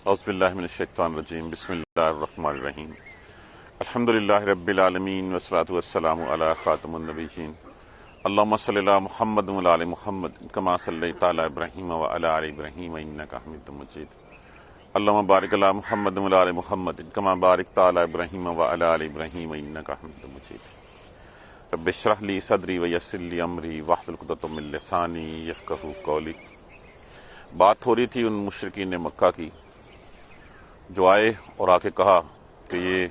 اعوذ باللہ من الشیطان الرجیم بسم اللہ الرحمن الرحیم الحمدللہ رب العالمین والصلاة والسلام علی خاتم النبیین اللہم صلی علی محمد وعلی آل محمد کما صلیت علی ابراہیم وعلی آل ابراہیم انک حمید مجید اللہم بارک علی محمد وعلی آل محمد کما بارکت علی ابراہیم وعلی آل ابراہیم انک حمید مجید رب اشرح لی صدری ویسر لی امری واحلل عقدۃ من لسانی یفقہوا قولی۔ بات ہو رہی تھی ان مشرکین مکہ کی جو آئے اور آ کے کہا کہ یہ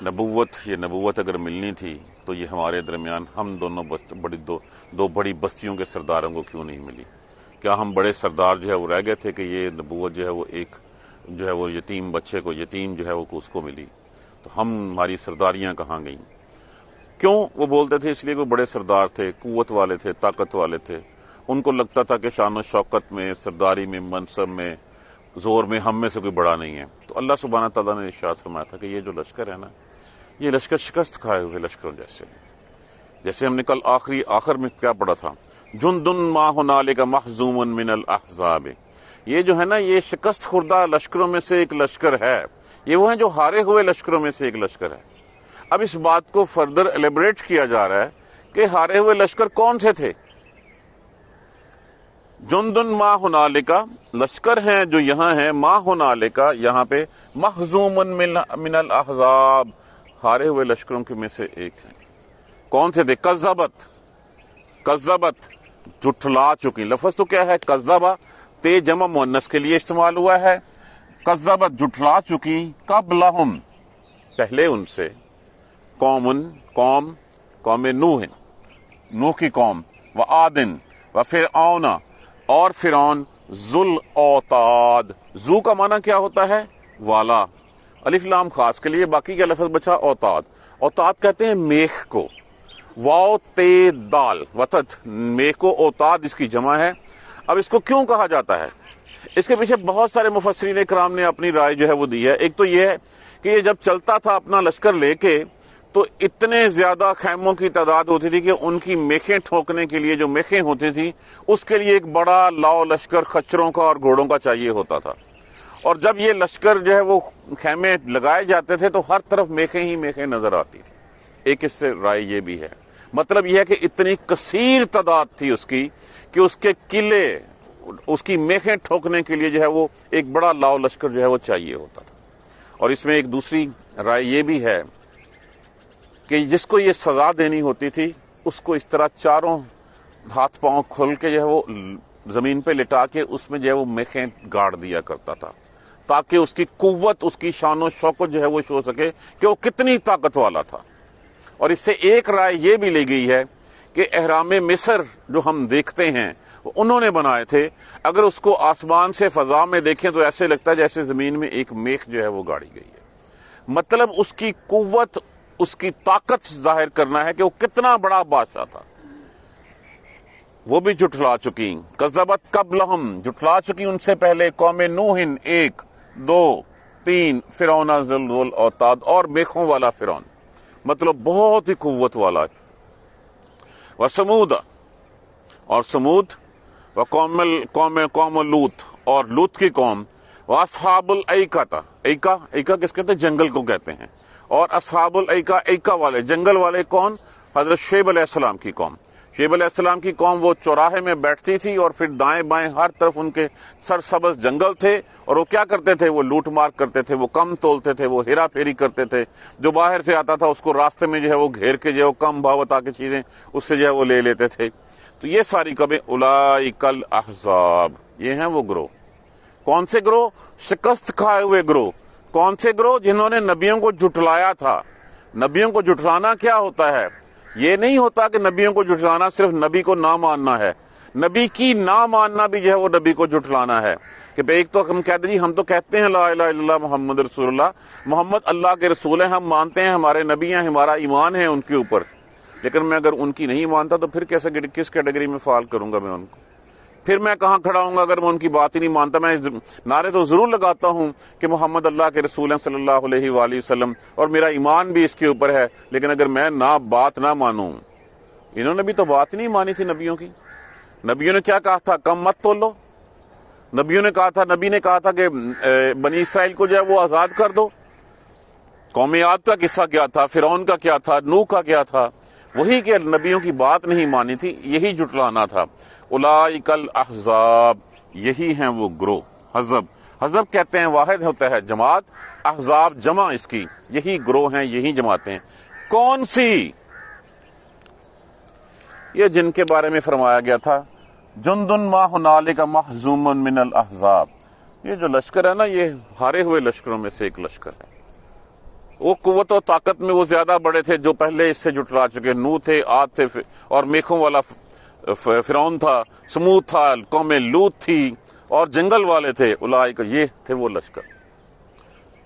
نبوت اگر ملنی تھی تو یہ ہمارے درمیان ہم دونوں دو بڑی بستیوں کے سرداروں کو کیوں نہیں ملی؟ کیا ہم بڑے سردار جو ہے وہ رہ گئے تھے کہ یہ نبوت جو ہے وہ ایک جو ہے وہ یتیم بچے کو یتیم جو ہے وہ اس کو ملی؟ تو ہماری سرداریاں کہاں گئیں؟ کیوں وہ بولتے تھے؟ اس لیے وہ بڑے سردار تھے، قوت والے تھے، طاقت والے تھے، ان کو لگتا تھا کہ شان و شوکت میں، سرداری میں، منصب میں، زور میں ہم میں سے کوئی بڑا نہیں ہے۔ تو اللہ سبحانہ تعالیٰ نے ارشاد فرمایا تھا کہ یہ جو لشکر ہے نا، یہ لشکر شکست کھائے ہوئے لشکروں جیسے ہم نے کل آخر میں کیا پڑھا تھا، جندن ما ہنالک محزوم من الاحزاب، یہ جو ہے نا یہ شکست خوردہ لشکروں میں سے ایک لشکر ہے، یہ وہ ہیں جو ہارے ہوئے لشکروں میں سے ایک لشکر ہے۔ اب اس بات کو فردر ایلیبریٹ کیا جا رہا ہے کہ ہارے ہوئے لشکر کون سے تھے؟ جندن ما ہنالکا، لشکر ہیں جو یہاں ہیں، ما ہنالکا یہاں پہ محزوم من الاحزاب، ہارے ہوئے لشکروں کے میں سے ایک ہیں۔ کون سے تھے؟ کذبت، جھٹلا چکی۔ لفظ تو کیا ہے؟ کذبہ، تے جمع مؤنث کے لیے استعمال ہوا ہے۔ کذبت، جھٹلا چکی، قبلہم، پہلے ان سے، قوم نوح کی قوم، وعاد وفرعون، اور فرعون، ذل اوتاد، ذو کا معنی کیا ہوتا ہے؟ والا، الف لام خاص کے لیے، باقی کا لفظ بچا اوتاد۔ اوتاد کہتے ہیں میخ کو، واو تے دال، وتد، میخ کو اوتاد اس کی جمع ہے۔ اب اس کو کیوں کہا جاتا ہے؟ اس کے پیچھے بہت سارے مفسرین کرام نے اپنی رائے جو ہے وہ دی ہے۔ ایک تو یہ ہے کہ یہ جب چلتا تھا اپنا لشکر لے کے تو اتنے زیادہ خیموں کی تعداد ہوتی تھی کہ ان کی میخیں ٹھوکنے کے لیے جو میخیں ہوتی تھی اس کے لیے ایک بڑا لاؤ لشکر خچروں کا اور گھوڑوں کا چاہیے ہوتا تھا، اور جب یہ لشکر جو ہے وہ خیمے لگائے جاتے تھے تو ہر طرف میخیں ہی میخیں نظر آتی تھی۔ ایک اس سے رائے یہ بھی ہے، مطلب یہ ہے کہ اتنی کثیر تعداد تھی اس کی کہ اس کے قلعے، اس کی میخیں ٹھوکنے کے لیے جو ہے وہ ایک بڑا لاؤ لشکر جو ہے وہ چاہیے ہوتا تھا۔ اور اس میں ایک دوسری رائے یہ بھی ہے کہ جس کو یہ سزا دینی ہوتی تھی اس کو اس طرح چاروں ہاتھ پاؤں کھل کے جو ہے وہ زمین پہ لٹا کے اس میں جو ہے وہ میخیں گاڑ دیا کرتا تھا، تاکہ اس کی قوت، اس کی شان و شوکت جو ہے وہ شو سکے کہ وہ کتنی طاقت والا تھا۔ اور اس سے ایک رائے یہ بھی لی گئی ہے کہ احرام مصر جو ہم دیکھتے ہیں وہ انہوں نے بنائے تھے، اگر اس کو آسمان سے فضا میں دیکھیں تو ایسے لگتا ہے جیسے زمین میں ایک میخ جو ہے وہ گاڑی گئی ہے۔ مطلب اس کی قوت، اس کی طاقت ظاہر کرنا ہے کہ وہ کتنا بڑا بادشاہ تھا۔ وہ بھی جھٹلا چکی، کذبت قبلہم، جھٹلا چکی ان سے پہلے، قوم نوح 1 2 3، فرعون ذل الاوتاد، اور میخوں والا فرعون، مطلب بہت ہی قوت والا۔ وثمود، اور سمود، قوم لوط، اور لوط کی قوم، واصحاب الایکہ، ایکہ کس کہتے ہیں؟ جنگل کو کہتے ہیں۔ اور اصحاب الایکہ، ایکہ والے، جنگل والے کون؟ حضرت شعیب علیہ السلام کی قوم۔ شعیب علیہ السلام کی قوم وہ چوراہے میں بیٹھتی تھی اور پھر دائیں بائیں ہر طرف ان کے سرسبز جنگل تھے، اور وہ کیا کرتے تھے؟ وہ لوٹ مار کرتے تھے، وہ کم تولتے تھے، وہ ہیرا پھیری کرتے تھے، جو باہر سے آتا تھا اس کو راستے میں جو ہے وہ گھیر کے جو ہے وہ کم بھاؤ بتا کے چیزیں اس سے جو ہے وہ لے لیتے تھے۔ تو یہ ساری قومیں اولئک الاحزاب، یہ ہیں وہ گروہ۔ کون سے گروہ؟ شکست کھائے ہوئے گروہ۔ کون سے گروہ؟ جنہوں نے نبیوں کو جھٹلایا تھا۔ نبیوں کو جھٹلانا کیا ہوتا ہے؟ یہ نہیں ہوتا کہ نبیوں کو جھٹلانا صرف نبی کو نہ ماننا ہے، نبی کی نہ ماننا بھی جو ہے وہ نبی کو جھٹلانا ہے۔ کہ ایک تو ہم کہتے ہیں، ہم تو کہتے ہیں لا الہ الا اللہ محمد رسول اللہ، محمد اللہ کے رسول ہیں، ہم مانتے ہیں ہمارے نبی ہیں، ہمارا ایمان ہے ان کے اوپر، لیکن میں اگر ان کی نہیں مانتا تو پھر کس کیٹیگری میں فال کروں گا میں ان کو؟ پھر میں کہاں کھڑا ہوں گا اگر میں ان کی بات ہی نہیں مانتا؟ میں نعرے تو ضرور لگاتا ہوں کہ محمد اللہ کے رسول ہیں صلی اللہ علیہ وآلہ وسلم، اور میرا ایمان بھی اس کے اوپر ہے، لیکن اگر میں بات نہ مانوں، انہوں نے بھی تو بات نہیں مانی تھی نبیوں کی۔ نبیوں نے کیا کہا تھا؟ کم مت تولو، نبی نے کہا تھا کہ بنی اسرائیل کو جو ہے وہ آزاد کر دو. قوم عاد کا قصہ کیا تھا, فرعون کا کیا تھا, نوح کا کیا تھا, وہی کہ نبیوں کی بات نہیں مانی تھی, یہی جھٹلانا تھا. اولئک الاحزاب, یہی ہیں وہ گروہ. حزب کہتے ہیں واحد ہوتا ہے جماعت, احزاب جمع اس کی, یہی گروہ ہیں, یہی جماعتیں ہیں. کون سی؟ یہ جن کے بارے میں فرمایا گیا تھا جندن ما ہنالک محزوم من الاحزاب. یہ جو لشکر ہے نا, یہ ہارے ہوئے لشکروں میں سے ایک لشکر ہے. وہ قوت و طاقت میں وہ زیادہ بڑے تھے جو پہلے اس سے جھٹلا چکے. نوح تھے, عاد تھے, اور میخوں والا فرعون تھا, سمود تھا, قوم لوط تھی, اور جنگل والے تھے. اولئک, یہ تھے وہ لشکر.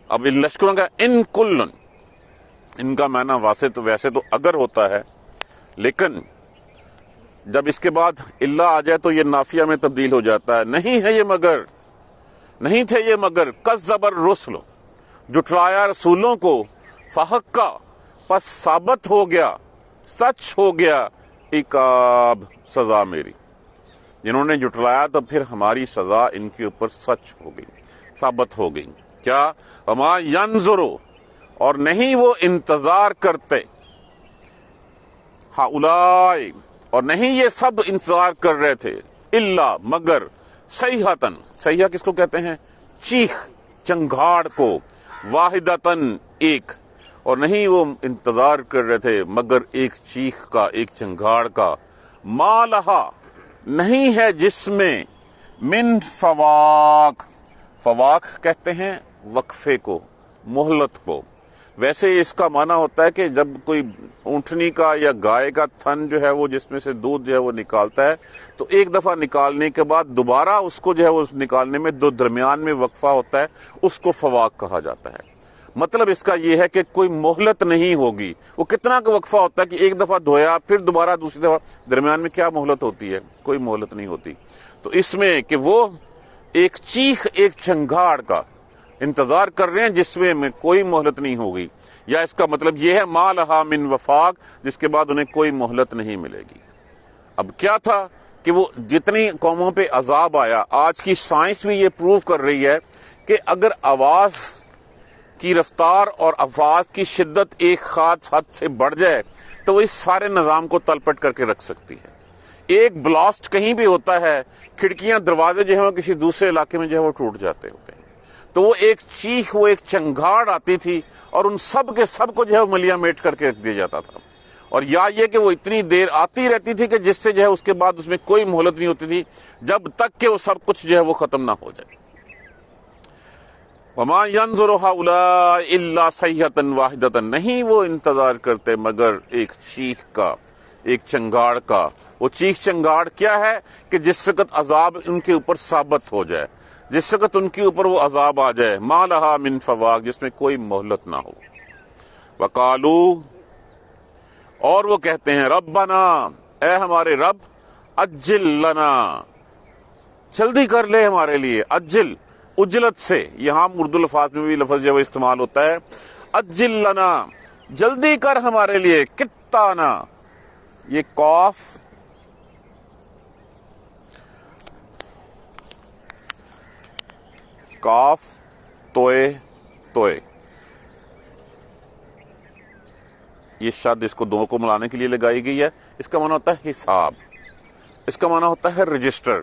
اب ان لشکروں کا ان کلن, ان کا معنی ویسے تو اگر ہوتا ہے, لیکن جب اس کے بعد اللہ آ جائے تو یہ نافیہ میں تبدیل ہو جاتا ہے. نہیں ہے یہ مگر, نہیں تھے یہ مگر, کذب الرسل, جھٹلایا رسولوں کو, فحقا, پس ثابت ہو گیا, سچ ہو گیا, عقاب, سزا میری. جنہوں نے جھٹلایا تو پھر ہماری سزا ان کے اوپر سچ ہو گئی, ثابت ہو گئی. کیا؟ وما ینظروا, اور نہیں وہ انتظار کرتے, ہؤلاء, اور نہیں یہ سب انتظار کر رہے تھے, الا, مگر, صیحۃً, صیحہ کس کو کہتے ہیں؟ چیخ, چنگھاڑ کو, واحدۃً, ایک, اور نہیں وہ انتظار کر رہے تھے مگر ایک چیخ کا, ایک چنگھاڑ کا. ما لہا, نہیں ہے جس میں, من فواق, فواق کہتے ہیں وقفے کو, مہلت کو. ویسے اس کا معنی ہوتا ہے کہ جب کوئی اونٹنی کا یا گائے کا تھن جو ہے وہ جس میں سے دودھ جو ہے وہ نکالتا ہے, تو ایک دفعہ نکالنے کے بعد دوبارہ اس کو جو ہے وہ نکالنے میں دو درمیان میں وقفہ ہوتا ہے, اس کو فواق کہا جاتا ہے. مطلب اس کا یہ ہے کہ کوئی مہلت نہیں ہوگی. وہ کتنا کا وقفہ ہوتا ہے کہ ایک دفعہ دھویا پھر دوبارہ دوسری دفعہ, درمیان میں کیا مہلت ہوتی ہے؟ کوئی مہلت نہیں ہوتی. تو اس میں کہ وہ ایک چیخ, ایک چنگھاڑ کا انتظار کر رہے ہیں جس میں کوئی مہلت نہیں ہوگی. یا اس کا مطلب یہ ہے ما لہا من وفاق, جس کے بعد انہیں کوئی مہلت نہیں ملے گی. اب کیا تھا کہ وہ جتنی قوموں پہ عذاب آیا, آج کی سائنس بھی یہ پروو کر رہی ہے کہ اگر آواز کی رفتار اور آواز کی شدت ایک خاص حد سے بڑھ جائے تو وہ اس سارے نظام کو تلپٹ کر کے رکھ سکتی ہے. ایک بلاسٹ کہیں بھی ہوتا ہے, کھڑکیاں دروازے جو ہیں وہ کسی دوسرے علاقے میں جو ہے وہ ٹوٹ جاتے ہوتے ہیں. تو وہ ایک چیخ, وہ ایک چنگھاڑ آتی تھی اور ان سب کے سب کو جو ہے وہ ملیا میٹ کر کے رکھ دیا جاتا تھا. اور یا یہ کہ وہ اتنی دیر آتی رہتی تھی کہ جس سے جو ہے اس کے بعد اس میں کوئی مہلت نہیں ہوتی تھی جب تک کہ وہ سب کچھ جو ہے وہ ختم نہ ہو جائے. وما ينظر هؤلاء الا صيحة واحدة, نہیں وہ انتظار کرتے مگر ایک چیخ کا, ایک چنگھاڑ کا. وہ چیخ چنگھاڑ کیا ہے کہ جس وقت عذاب ان کے اوپر ثابت ہو جائے, جس وقت ان کے اوپر وہ عذاب آ جائے, ما لہا من فواق, جس میں کوئی مہلت نہ ہو. وقالوا, اور وہ کہتے ہیں, ربنا, اے ہمارے رب, اجل لنا, جلدی کر لے ہمارے لیے. اجل, اجلت سے, یہاں اردو الفاظ میں بھی لفظ جو استعمال ہوتا ہے, اجل لنا, جلدی کر ہمارے لیے. کتانا, یہ قاف کاف توئے توئے, یہ شد اس کو دو کو ملانے کے لیے لگائی گئی ہے. اس کا معنی ہوتا ہے حساب, اس کا معنی ہوتا ہے رجسٹر.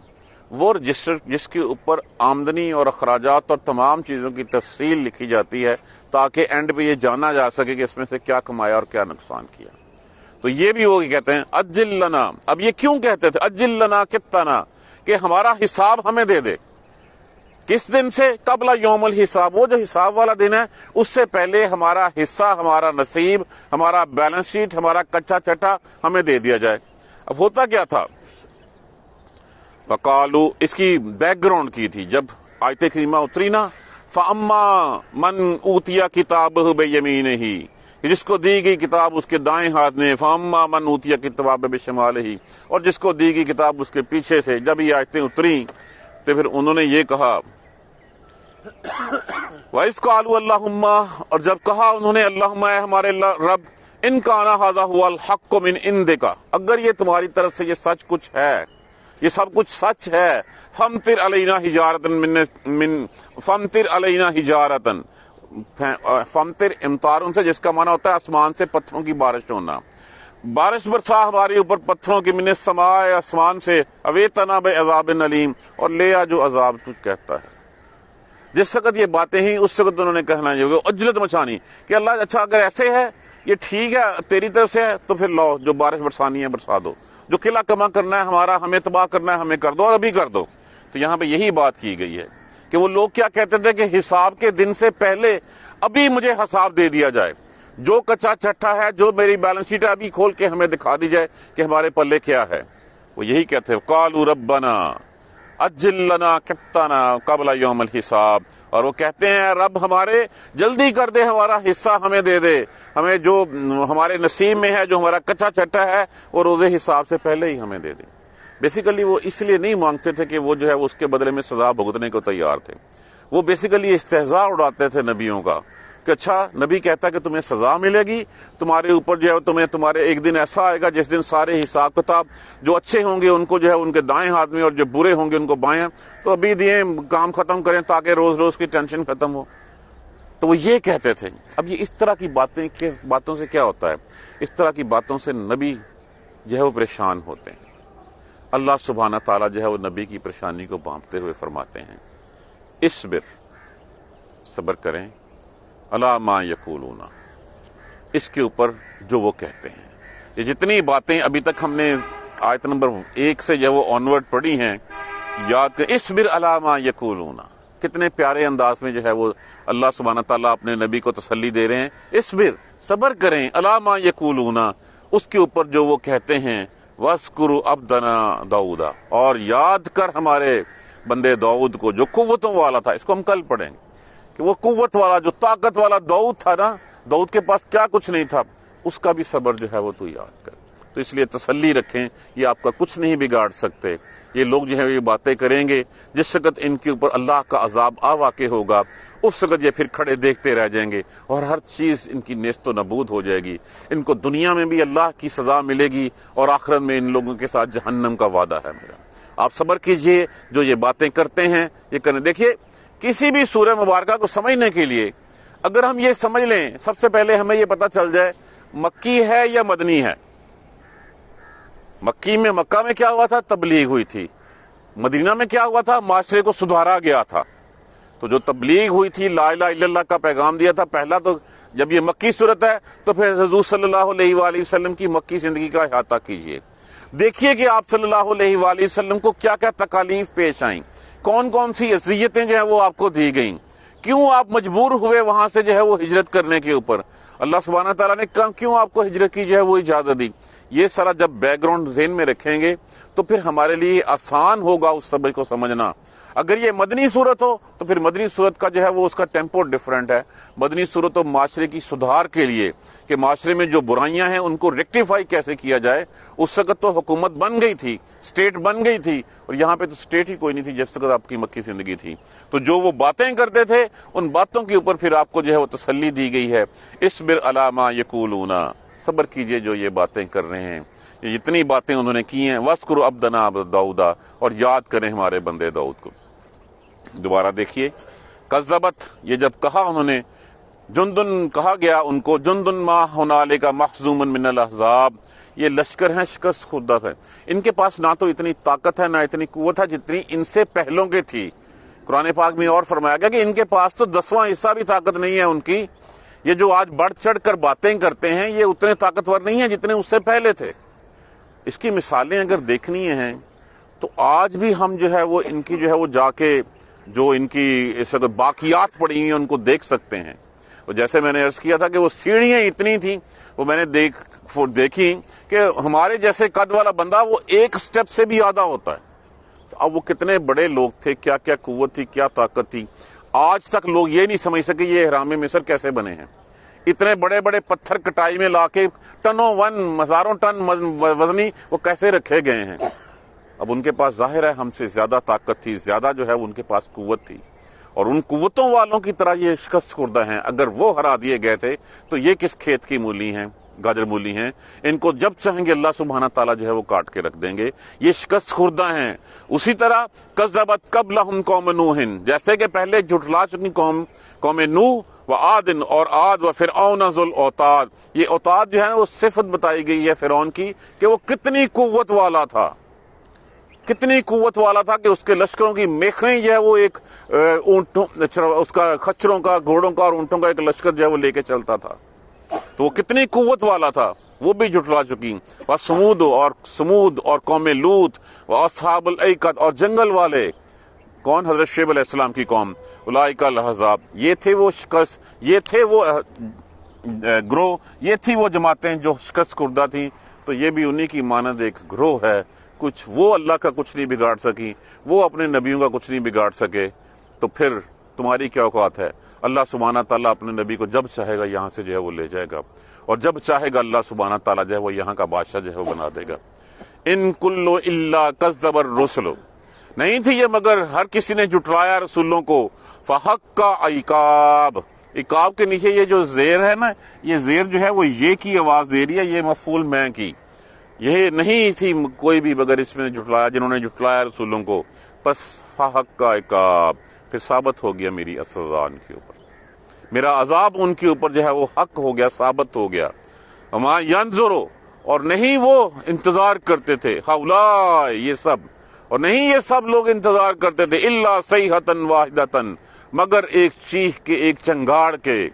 وہ رجسٹر جس کے اوپر آمدنی اور اخراجات اور تمام چیزوں کی تفصیل لکھی جاتی ہے تاکہ اینڈ پہ یہ جانا جا سکے کہ اس میں سے کیا کمایا اور کیا نقصان کیا. تو یہ بھی وہ کہتے ہیں اجل لنا. اب یہ کیوں کہتے تھے اجل لنا کتنا, کہ ہمارا حساب ہمیں دے دے. کس دن سے؟ قبل یوم الحساب, وہ جو حساب والا دن ہے اس سے پہلے ہمارا حصہ, ہمارا نصیب, ہمارا بیلنس شیٹ, ہمارا کچا چٹا ہمیں دے دیا جائے. اب ہوتا کیا تھا, وقالو, اس کی بیک گراؤنڈ کی تھی جب آیت کریمہ اتری نا, فاما من اوتیا کتابہ بیمینہ, جس کو دی گئی کتاب اس کے دائیں ہاتھ میں, فاما من اوتیا کتابہ بشمالہ, اور جس کو دی گئی کتاب اس کے پیچھے سے. جب یہ آیتیں اتری تو پھر انہوں نے یہ کہا, وَإِذْ قَالُوا اللَّهُمَّ, اور جب کہا انہوں نے اللہم, اے ہمارے رب, ان کان ھذا ھو الحق من عندک, اگر یہ تمہاری طرف سے یہ سچ کچھ ہے, یہ سب کچھ سچ ہے. فمطر علینا حجارتن فمطر علینا حجارتن، فمطر امطار سے جس کا معنی ہوتا ہے آسمان سے پتھروں کی بارش ہونا. بارش برسا ہمارے اوپر پتھروں کی، من السماء آسمان سے، اویتنا بعذاب علیم، اور لے آ جو عذاب تو کہتا ہے. جس وقت یہ باتیں ہیں اس وقت انہوں نے کہنا یہ ہوگا عجلت مچانی کہ اللہ اچھا اگر ایسے ہے یہ ٹھیک ہے تیری طرف سے ہے تو پھر لو جو بارش برسانی ہے برسا دو، جو قلعہ کما کرنا ہے ہمارا ہمیں تباہ کرنا ہے ہمیں کر دو اور ابھی کر دو. تو یہاں پہ یہی بات کی گئی ہے کہ وہ لوگ کیا کہتے تھے کہ حساب کے دن سے پہلے ابھی مجھے حساب دے دیا جائے، جو کچا چٹھا ہے جو میری بیلنس شیٹ ہے ابھی کھول کے ہمیں دکھا دی جائے کہ ہمارے پلے کیا ہے. وہ یہی کہتے ہیں قالوا ربنا اجل لنا قطنا قبل یوم الحساب، اور وہ کہتے ہیں رب ہمارے جلدی کر دے، ہمارا حصہ ہمیں دے دے، ہمیں جو ہمارے نصیب میں ہے جو ہمارا کچا چٹا ہے وہ روز حساب سے پہلے ہی ہمیں دے دے. بیسیکلی وہ اس لیے نہیں مانگتے تھے کہ وہ جو ہے اس کے بدلے میں سزا بھگتنے کو تیار تھے. وہ بیسیکلی استہزاء اڑاتے تھے نبیوں کا کہ اچھا نبی کہتا کہ تمہیں سزا ملے گی، تمہارے اوپر جو ہے تمہارے ایک دن ایسا آئے گا جس دن سارے حساب کتاب جو اچھے ہوں گے ان کو جو ہے ان کے دائیں ہاتھ میں اور جو برے ہوں گے ان کو بائیں، تو ابھی دیے کام ختم کریں تاکہ روز روز کی ٹینشن ختم ہو. تو وہ یہ کہتے تھے. اب یہ اس طرح کی باتوں سے کیا ہوتا ہے؟ اس طرح کی باتوں سے نبی جو ہے وہ پریشان ہوتے ہیں. اللہ سبحانہ تعالیٰ جو ہے وہ نبی کی پریشانی کو بانپتے ہوئے فرماتے ہیں اصبر، صبر کریں، علی ما یقولون، اس کے اوپر جو وہ کہتے ہیں. یہ جتنی باتیں ابھی تک ہم نے آیت نمبر 1 سے جو وہ آنورڈ پڑھی ہیں یاد کریں. اصبر علی ما یقولون، کتنے پیارے انداز میں جو ہے وہ اللہ سبحانہ تعالیٰ اپنے نبی کو تسلی دے رہے ہیں. اصبر، صبر کریں، علی ما یقولون، اس کے اوپر جو وہ کہتے ہیں. وَاذْكُرْ عَبْدَنَا داؤد، اور یاد کر ہمارے بندے داؤد کو جو قوتوں والا تھا. اس کو ہم کل پڑھیں کہ وہ قوت والا جو طاقت والا داؤد تھا نا، داؤد کے پاس کیا کچھ نہیں تھا، اس کا بھی صبر جو ہے وہ تو یاد کر. تو اس لیے تسلی رکھیں، یہ آپ کا کچھ نہیں بگاڑ سکتے. یہ لوگ جو ہے یہ باتیں کریں گے، جس وقت ان کے اوپر اللہ کا عذاب آ واقع ہوگا اس وقت یہ پھر کھڑے دیکھتے رہ جائیں گے اور ہر چیز ان کی نیست و نبود ہو جائے گی. ان کو دنیا میں بھی اللہ کی سزا ملے گی اور آخرت میں ان لوگوں کے ساتھ جہنم کا وعدہ ہے میرا. آپ صبر کیجئے، جو یہ باتیں کرتے ہیں یہ کریں. دیکھیے کسی بھی سورہ مبارکہ کو سمجھنے کے لیے اگر ہم یہ سمجھ لیں، سب سے پہلے ہمیں یہ پتہ چل جائے مکی ہے یا مدنی ہے. مکہ میں کیا ہوا تھا؟ تبلیغ ہوئی تھی. مدینہ میں کیا ہوا تھا؟ معاشرے کو سدھارا گیا تھا. تو جو تبلیغ ہوئی تھی لا الہ الا اللہ کا پیغام دیا تھا پہلا، تو جب یہ مکی صورت ہے تو پھر حضور صلی اللہ علیہ وآلہ وسلم کی مکی زندگی کا احاطہ کیجئے. دیکھیے کہ آپ صلی اللہ علیہ وآلہ وسلم کو کیا کیا تکالیف پیش آئیں، کون کون سی اذیتیں جو ہیں وہ آپ کو دی گئیں، کیوں آپ مجبور ہوئے وہاں سے جو ہے وہ ہجرت کرنے کے اوپر. اللہ سبحانہ تعالیٰ نے کیوں آپ کو ہجرت کی جو ہے وہ اجازت دی. یہ سارا جب بیک گراؤنڈ ذہن میں رکھیں گے تو پھر ہمارے لیے آسان ہوگا اس سبق کو سمجھنا. اگر یہ مدنی صورت ہو تو پھر مدنی صورت کا جو ہے وہ اس کا ٹیمپو ڈیفرنٹ ہے. مدنی صورت ہو معاشرے کی سدھار کے لیے کہ معاشرے میں جو برائیاں ہیں ان کو ریکٹیفائی کیسے کیا جائے. اس وقت تو حکومت بن گئی تھی، اسٹیٹ بن گئی تھی، اور یہاں پہ تو اسٹیٹ ہی کوئی نہیں تھی جس وقت آپ کی مکی زندگی تھی. تو جو وہ باتیں کرتے تھے ان باتوں کے اوپر پھر آپ کو جو ہے وہ تسلی دی گئی ہے. اصبر علی ما یقولون، صبر کیجئے جو یہ باتیں کر رہے ہیں. یہ اتنی باتیں انہوں نے کی ہیں. وَاذْكُرْ عَبْدَنَا داؤد، اور یاد کریں ہمارے بندے داؤد کو. دوبارہ دیکھیے کذبت، یہ جب کہا انہوں نے، جندن کہا گیا ان کو، جندن ما ہنالک محزوم من الاحزاب، یہ لشکر ہیں شکست خوردہ ہے. ان کے پاس نہ تو اتنی طاقت ہے نہ اتنی قوت ہے جتنی ان سے پہلوں کے تھی. قرآن پاک میں اور فرمایا گیا کہ ان کے پاس تو 10واں حصہ بھی طاقت نہیں ہے ان کی. یہ جو آج بڑھ چڑھ کر باتیں کرتے ہیں یہ اتنے طاقتور نہیں ہیں جتنے اس سے پہلے تھے. اس کی مثالیں اگر دیکھنی ہیں تو آج بھی ہم جو ہے وہ ان کی جو ہے وہ جا کے جو ان کی اس وقت باقیات پڑی ہیں ان کو دیکھ سکتے ہیں. اور جیسے میں نے عرض کیا تھا کہ وہ سیڑھیاں اتنی تھیں، وہ میں نے دیکھی کہ ہمارے جیسے قد والا بندہ وہ ایک سٹیپ سے بھی آدھا ہوتا ہے. تو اب وہ کتنے بڑے لوگ تھے، کیا کیا قوت تھی، کیا طاقت تھی. آج تک لوگ یہ نہیں سمجھ سکے یہ احرام مصر کیسے بنے ہیں. اتنے بڑے بڑے پتھر کٹائی میں لا کے ٹنوں ہزاروں ٹن وزنی وہ کیسے رکھے گئے ہیں. اب ان کے پاس ظاہر ہے ہم سے زیادہ طاقت تھی، زیادہ جو ہے ان کے پاس قوت تھی، اور ان قوتوں والوں کی طرح یہ شکست خوردہ ہیں. اگر وہ ہرا دیے گئے تھے تو یہ کس کھیت کی مولی ہیں. گاجر مولی ہیں، ان کو جب چاہیں گے اللہ سبحانہ تعالیٰ جو ہے وہ کاٹ کے رکھ دیں گے، یہ شکست خوردہ ہیں۔ اسی طرح کذبت قبلہم قوم نوح، جیسے کہ پہلے جھٹلا چکی قوم نوح و عاد، اور عاد و فرعون ذو الاوتاد، یہ اوتاد جو ہے نا وہ صفت بتائی گئی ہے فرعون کی کہ وہ کتنی قوت والا تھا، کتنی قوت والا تھا کہ اس کے لشکروں کی میخیں جو ہے وہ ایک اونٹوں، اس کا خچروں کا، گھوڑوں کا اور اونٹوں کا ایک لشکر جو ہے وہ لے کے چلتا تھا، تو وہ کتنی قوت والا تھا، وہ بھی جھٹلا چکی۔ سمود اور قوم لوط و اصحاب الایکۃ، اور جنگل والے، کون؟ حضرت شعیب علیہ السلام کی قوم، اولئک الاحزاب، یہ تھے وہ شکست، یہ تھے وہ گروہ، یہ تھی وہ جماعتیں جو شکست خوردہ تھیں۔ تو یہ بھی انہی کی مانند ایک گروہ ہے، کچھ وہ اللہ کا کچھ نہیں بگاڑ سکی، وہ اپنے نبیوں کا کچھ نہیں بگاڑ سکے، تو پھر تمہاری کیا اوقات ہے؟ اللہ سبحانہ تعالیٰ اپنے نبی کو جب چاہے گا یہاں سے جو ہے وہ لے جائے گا، اور جب چاہے گا اللہ سبحانہ تعالیٰ جو ہے وہ یہاں کا بادشاہ جو ہے وہ بنا دے گا۔ ان کل الا کذب الرسل، نہیں تھی یہ مگر ہر کسی نے جھٹلایا رسولوں کو، فحق عقاب، عقاب کے نیچے یہ جو زیر ہے نا، یہ زیر جو ہے وہ یہ کی آواز دے رہی ہے، یہ مفعول میں کی، یہ نہیں تھی کوئی بھی مگر اس میں جھٹلایا، جنہوں نے جھٹلایا رسولوں کو، پس فحق عقاب، پھر ثابت ہو گیا میری سزا ان کے اوپر، میرا عذاب ان کے اوپر جو ہے وہ حق ہو گیا، ثابت ہو گیا۔ وما ینظروا، اور نہیں وہ انتظار کرتے تھے، ہؤلاء، یہ سب، اور نہیں یہ سب لوگ انتظار کرتے تھے، الا صیحۃ واحدۃ، مگر ایک چیخ کے، ایک چنگاڑ کے،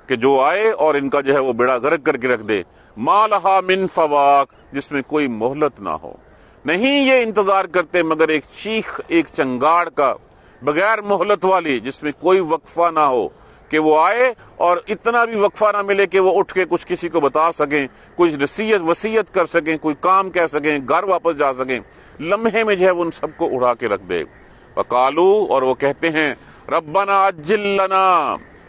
کہ جو آئے اور ان کا جو ہے وہ بیڑا غرق کر کے رکھ دے، ما لہا من فواق، جس میں کوئی مہلت نہ ہو۔ نہیں یہ انتظار کرتے مگر ایک چیخ، ایک چنگاڑ کا، بغیر مہلت والی، جس میں کوئی وقفہ نہ ہو، کہ وہ آئے اور اتنا بھی وقفہ نہ ملے کہ وہ اٹھ کے کچھ کسی کو بتا سکیں، کچھ نصیحت وصیت کر سکیں، کوئی کام کہہ سکیں، گھر واپس جا سکیں، لمحے میں جو ہے وہ ان سب کو اڑا کے رکھ دے۔ وقالو، اور وہ کہتے ہیں، ربنا عجل لنا،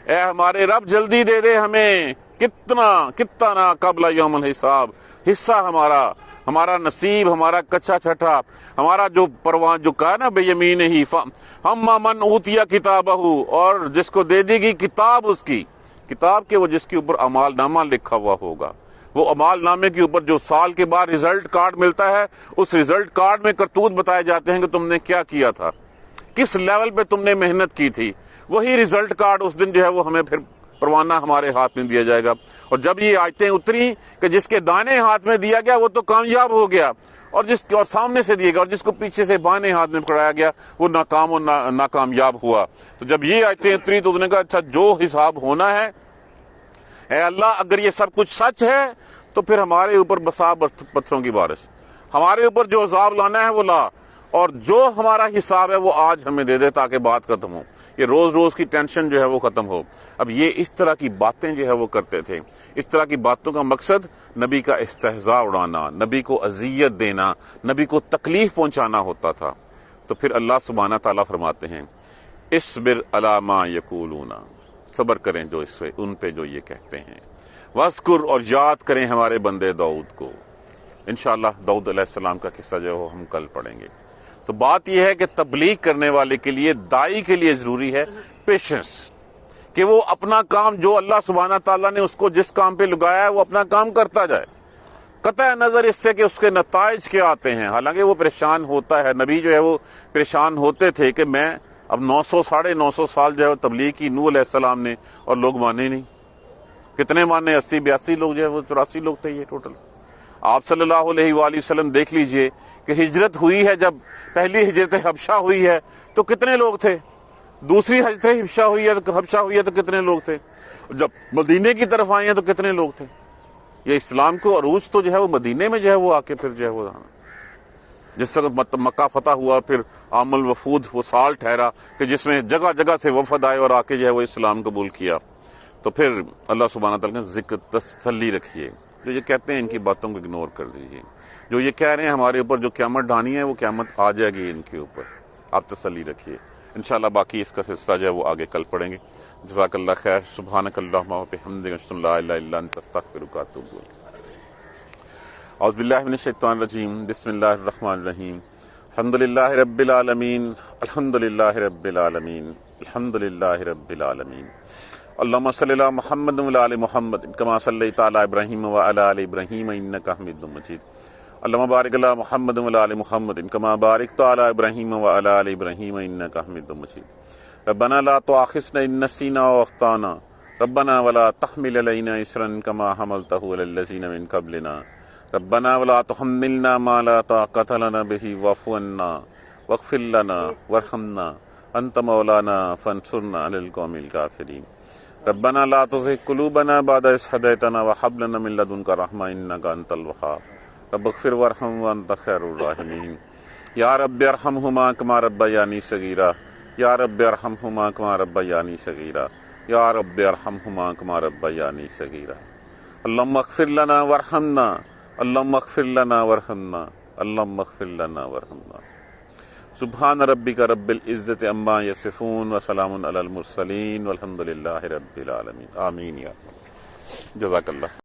اے ہمارے رب جلدی دے دے ہمیں، کتنا قبل یوم الحساب، حصہ ہمارا نصیب، ہمارا کچا چھٹا، ہمارا جو پروان جو کہا نا بے یمین ہی، ہم من اوتیا کتابہ، اور جس کو دے دی گی کتاب، اس کی کتاب کے وہ جس کے اوپر اعمال نامہ لکھا ہوا ہوگا، وہ اعمال نامے کے اوپر جو سال کے بعد ریزلٹ کارڈ ملتا ہے، اس ریزلٹ کارڈ میں کرتوت بتائے جاتے ہیں کہ تم نے کیا کیا تھا، کس لیول پہ تم نے محنت کی تھی، وہی ریزلٹ کارڈ اس دن جو ہے وہ ہمیں پھر پروانہ ہمارے ہاتھ میں دیا جائے گا۔ اور جب یہ آیتیں اتری کہ جس کے دانے ہاتھ میں دیا گیا وہ تو کامیاب ہو گیا، اور سامنے سے دیا گیا، اور جس کو پیچھے سے بائیں ہاتھ میں پکڑایا گیا وہ ناکام اور ناکامیاب ہوا۔ تو جب یہ آیتیں اتری تو انہوں نے کہا اچھا جو حساب ہونا ہے، اے اللہ اگر یہ سب کچھ سچ ہے تو پھر ہمارے اوپر بسا پتھروں کی بارش، ہمارے اوپر جو عذاب لانا ہے وہ لا، اور جو ہمارا حساب ہے وہ آج ہمیں دے دے تاکہ بات ختم ہو، یہ روز روز کی ٹینشن جو ہے وہ ختم ہو۔ اب یہ اس طرح کی باتیں جو ہے وہ کرتے تھے، اس طرح کی باتوں کا مقصد نبی کا استہزاء اڑانا، نبی کو اذیت دینا، نبی کو تکلیف پہنچانا ہوتا تھا۔ تو پھر اللہ سبحانہ تعالیٰ فرماتے ہیں، اصبر علی ما یقولون، صبر کریں جو ان پہ جو یہ کہتے ہیں، واذکر، اور یاد کریں ہمارے بندے داؤد کو۔ انشاءاللہ داؤد علیہ السلام کا قصہ جو ہے وہ ہم کل پڑھیں گے۔ تو بات یہ ہے کہ تبلیغ کرنے والے کے لیے، دائی کے لیے ضروری ہے پیشنس، کہ وہ اپنا کام جو اللہ سبحانہ تعالیٰ نے اس کو جس کام پہ لگایا ہے وہ اپنا کام کرتا جائے، قطع نظر اس سے کہ اس کے نتائج کیا آتے ہیں۔ حالانکہ وہ پریشان ہوتا ہے، نبی جو ہے وہ پریشان ہوتے تھے کہ میں اب 900 سال جو ہے وہ تبلیغ کی نوح علیہ السلام نے، اور لوگ مانے نہیں۔ کتنے مانے؟ 80-82 لوگ جو ہے وہ 84 لوگ تھے یہ ٹوٹل۔ آپ صلی اللہ علیہ وآلہ وسلم دیکھ لیجئے کہ ہجرت ہوئی ہے، جب پہلی ہجرت حبشہ ہوئی ہے تو کتنے لوگ تھے، دوسری ہجرت حبشہ ہوئی ہے تو کتنے لوگ تھے، جب مدینے کی طرف آئے ہیں تو کتنے لوگ تھے۔ یہ اسلام کو عروج تو جو ہے وہ مدینے میں جو ہے وہ آ کے پھر جو ہے وہ جس وقت مکہ فتح ہوا، پھر عام الوفود وہ سال ٹھہرا کہ جس میں جگہ جگہ سے وفد آئے اور آ کے جو ہے وہ اسلام قبول کیا۔ تو پھر اللہ سبحانہ تعالیٰ نے ذکر تسلی رکھیے، جو یہ کہتے ہیں ان کی باتوں کو اگنور کر دیجیے، جو یہ کہہ رہے ہیں ہمارے اوپر جو قیامت ڈھانی ہے وہ قیامت آ جائے گی ان کے اوپر، آپ تسلی رکھیے۔ انشاءاللہ باقی اس کا سلسلہ جو ہے وہ آگے کل پڑھیں گے۔ جزاک اللہ خیر، سبحانک اللہم و بحمدک، اشہد ان لا الہ الا انت، استغفرک و اتوب الیک۔ اعوذ باللہ من الشیطان الرجیم، بسم اللہ الرحمن الرحیم، الحمدللہ رب العالمین، الحمدللہ رب العالمین، الحمدللہ رب العالمین، اللهم صل على محمد وعلى آل محمد كما صليت على إبراهيم وعلى آل إبراهيم إنك حميد مجيد اللهم بارك على محمد وعلى آل محمد كما باركت على إبراهيم وعلى آل إبراهيم إنك حميد مجيد ربنا لا تؤاخذنا إن نسينا وأخطأنا ربنا ولا تحمل علينا إصرا كما حملته على الذين من قبلنا ربنا ولا تحملنا ما لا طاقة لنا به واعف عنا واغفر لنا وارحمنا أنت مولانا فانصرنا على القوم الكافرين ربنا لا تزغ قلوبنا بعد إذ هديتنا وهب لنا من لدنك رحمة إنك أنت الوهاب رب اغفر وارحم وأنت خير الراحمين يا رب ارحمهما كما ربياني صغيرا يا رب ارحمهما كما ربياني صغيرا يا رب ارحمهما كما ربياني صغيرا اللهم اغفر لنا وارحمنا اللهم اغفر لنا وارحمنا اللهم اغفر لنا وارحمنا سبحان ربك رب العزة عما يصفون وسلام على المرسلين والحمد لله رب العالمين آمين یا جزاک اللہ.